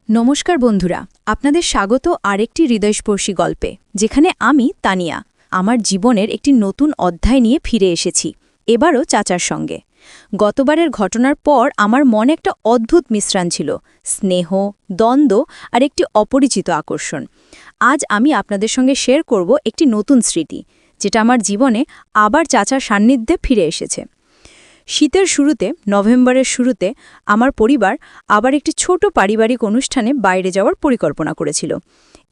নমস্কার বন্ধুরা, আপনাদের স্বাগত আরেকটি হৃদয়স্পর্শী গল্পে, যেখানে আমি তানিয়া আমার জীবনের একটি নতুন অধ্যায় নিয়ে ফিরে এসেছি, এবারও চাচার সঙ্গে। গতবারের ঘটনার পর আমার মনে একটা অদ্ভুত মিশ্রণ ছিল, স্নেহ, দ্বন্দ্ব আর একটি অপরিচিত আকর্ষণ। আজ আমি আপনাদের সঙ্গে শেয়ার করব একটি নতুন স্মৃতি, যেটা আমার জীবনে আবার চাচার সান্নিধ্যে ফিরে এসেছে। শীতের শুরুতে, নভেম্বরের শুরুতে আমার পরিবার আবার একটি ছোট পারিবারিক অনুষ্ঠানে বাইরে যাওয়ার পরিকল্পনা করেছিল।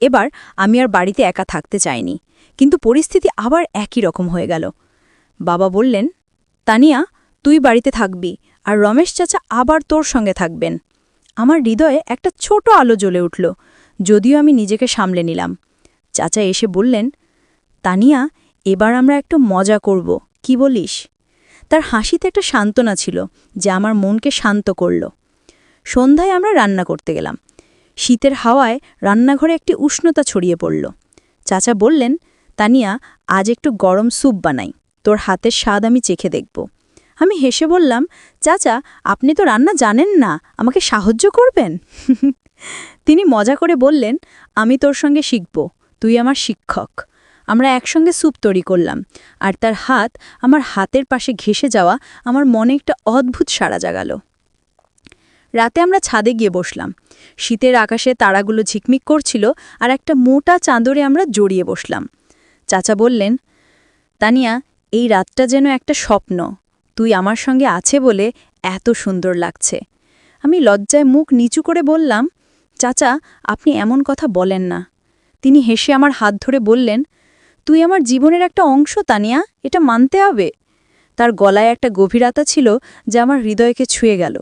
এবার আমি আর বাড়িতে একা থাকতে চাইনি, কিন্তু পরিস্থিতি আবার একই রকম হয়ে গেল। বাবা বললেন, তানিয়া, তুই বাড়িতে থাকবি, আর রমেশ চাচা আবার তোর সঙ্গে থাকবেন। আমার হৃদয়ে একটা ছোট আলো জ্বলে উঠল, যদিও আমি নিজেকে সামলে নিলাম। চাচা এসে বললেন, তানিয়া, এবার আমরা একটু মজা করব, কি বলিস? তার হাসিতে একটা সান্ত্বনা ছিল, যা আমার মনকে শান্ত করল। সন্ধ্যায় আমরা রান্না করতে গেলাম। শীতের হাওয়ায় রান্নাঘরে একটি উষ্ণতা ছড়িয়ে পড়ল। চাচা বললেন, তানিয়া, আজ একটু গরম স্যুপ বানাই, তোর হাতের স্বাদ আমি চেখে দেখব। আমি হেসে বললাম, চাচা, আপনি তো রান্না জানেন না, আমাকে সাহায্য করবেন? তিনি মজা করে বললেন, আমি তোর সঙ্গে শিখব, তুই আমার শিক্ষক। আমরা একসঙ্গে স্যুপ তৈরি করলাম, আর তার হাত আমার হাতের পাশে ঘেঁষে যাওয়া আমার মনে একটা অদ্ভুত সাড়া জাগাল। রাতে আমরা ছাদে গিয়ে বসলাম। শীতের আকাশে তারাগুলো ঝিকমিক করছিল, আর একটা মোটা চাদরে আমরা জড়িয়ে বসলাম। চাচা বললেন, তানিয়া, এই রাতটা যেন একটা স্বপ্ন, তুই আমার সঙ্গে আছে বলে এত সুন্দর লাগছে। আমি লজ্জায় মুখ নিচু করে বললাম, চাচা, আপনি এমন কথা বলেন না। তিনি হেসে আমার হাত ধরে বললেন, তুই আমার জীবনের একটা অংশ, তানিয়া, এটা মানতে হবে। তার গলায় একটা গভীরতা ছিল, যা আমার হৃদয়কে ছুঁয়ে গেল।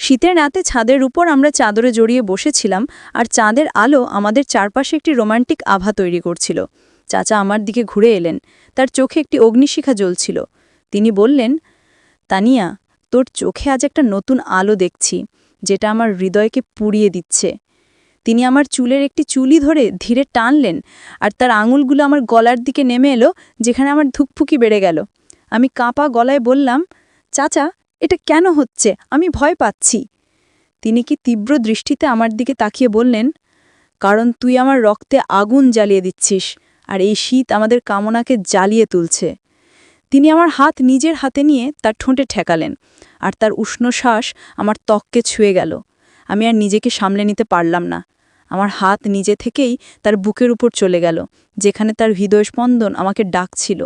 শীতের রাতে ছাদের উপর আমরা চাদরে জড়িয়ে বসেছিলাম, আর চাঁদের আলো আমাদের চারপাশে একটি রোমান্টিক আভা তৈরি করছিল। চাচা আমার দিকে ঘুরে এলেন, তার চোখে একটি অগ্নিশিখা জ্বলছিল। তিনি বললেন, তানিয়া, তোর চোখে আজ একটা নতুন আলো দেখছি, যেটা আমার হৃদয়কে পুড়িয়ে দিচ্ছে। তিনি আমার চুলের একটি চুলি ধরে ধীরে টানলেন, আর তার আঙুলগুলো আমার গলার দিকে নেমে এলো, যেখানে আমার ধুকফুকি বেড়ে গেল। আমি কাঁপা গলায় বললাম, চাচা, এটা কেন হচ্ছে? আমি ভয় পাচ্ছি। তিনি কি তীব্র দৃষ্টিতে আমার দিকে তাকিয়ে বললেন, কারণ তুই আমার রক্তে আগুন জ্বালিয়ে দিচ্ছিস, আর এই শীত আমাদের কামনাকে জ্বালিয়ে তুলছে। তিনি আমার হাত নিজের হাতে নিয়ে তার ঠোঁটে ঠেকালেন, আর তার উষ্ণ শ্বাস আমার ত্বককে ছুঁয়ে গেল। আমি আর নিজেকে সামলে নিতে পারলাম না। আমার হাত নিজে থেকেই তার বুকের উপর চলে গেল, যেখানে তার হৃদয়স্পন্দন আমাকে ডাকছিল।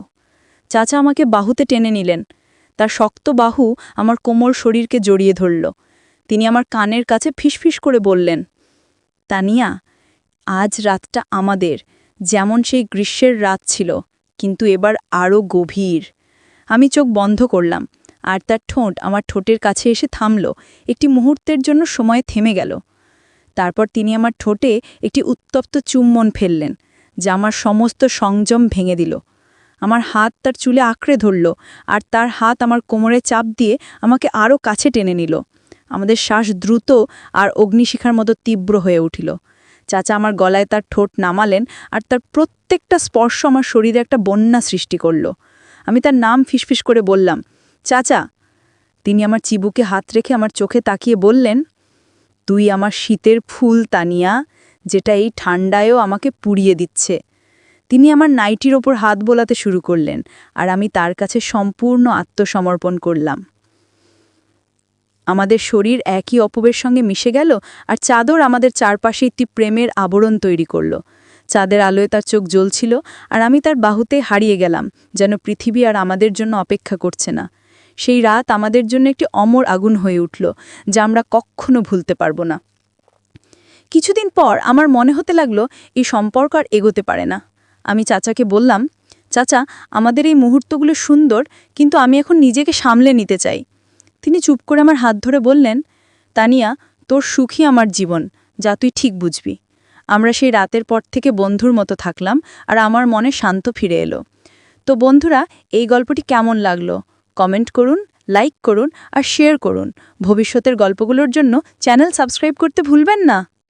চাচা আমাকে বাহুতে টেনে নিলেন। তার শক্ত বাহু আমার কোমল শরীরকে জড়িয়ে ধরল। তিনি আমার কানের কাছে ফিসফিস করে বললেন, তানিয়া, আজ রাতটা আমাদের, যেমন সেই গ্রীষ্মের রাত ছিল, কিন্তু এবার আরও গভীর। আমি চোখ বন্ধ করলাম, আর তার ঠোঁট আমার ঠোঁটের কাছে এসে থামল, একটি মুহূর্তের জন্য সময় থেমে গেল। তারপর তিনি আমার ঠোঁটে একটি উত্তপ্ত চুম্বন ফেললেন, যা আমার সমস্ত সংযম ভেঙে দিল। আমার হাত তার চুলে আঁকড়ে ধরল, আর তার হাত আমার কোমরে চাপ দিয়ে আমাকে আরও কাছে টেনে নিল। আমাদের শ্বাস দ্রুত আর অগ্নিশিখার মতো তীব্র হয়ে উঠিল। চাচা আমার গলায় তার ঠোঁট নামালেন, আর তার প্রত্যেকটা স্পর্শ আমার শরীরে একটা বন্যা সৃষ্টি করল। আমি তার নাম ফিসফিস করে বললাম, চাচা। তিনি আমার চিবুকে হাত রেখে আমার চোখে তাকিয়ে বললেন, তুই আমার শীতের ফুল, তানিয়া, যেটা এই ঠান্ডায়ও আমাকে পুড়িয়ে দিচ্ছে। তিনি আমার নাইটির ওপর হাত বোলাতে শুরু করলেন, আর আমি তার কাছে সম্পূর্ণ আত্মসমর্পণ করলাম। আমাদের শরীর একই অপবের সঙ্গে মিশে গেল, আর চাদর আমাদের চারপাশে একটি প্রেমের আবরণ তৈরি করল। চাঁদের আলোয় তার চোখ জ্বলছিল, আর আমি তার বাহুতে হারিয়ে গেলাম, যেন পৃথিবী আর আমাদের জন্য অপেক্ষা করছে না। সেই রাত আমাদের জন্য একটি অমর আগুন হয়ে উঠল, যা আমরা কখনো ভুলতে পারব না। কিছুদিন পর আমার মনে হতে লাগলো, এই সম্পর্ক আর এগোতে পারে না। আমি চাচাকে বললাম, চাচা, আমাদের এই মুহূর্তগুলো সুন্দর, কিন্তু আমি এখন নিজেকে সামলে নিতে চাই। তিনি চুপ করে আমার হাত ধরে বললেন, তানিয়া, তোর সুখই আমার জীবন, যা তুই ঠিক বুঝবি। আমরা সেই রাতের পর থেকে বন্ধুর মতো থাকলাম, আর আমার মনে শান্ত ফিরে এলো। তো বন্ধুরা, এই গল্পটি কেমন লাগলো? কমেন্ট করুন, লাইক করুন, আর শেয়ার করুন। ভবিষ্যতের গল্পগুলোর জন্য চ্যানেল সাবস্ক্রাইব করতে ভুলবেন না।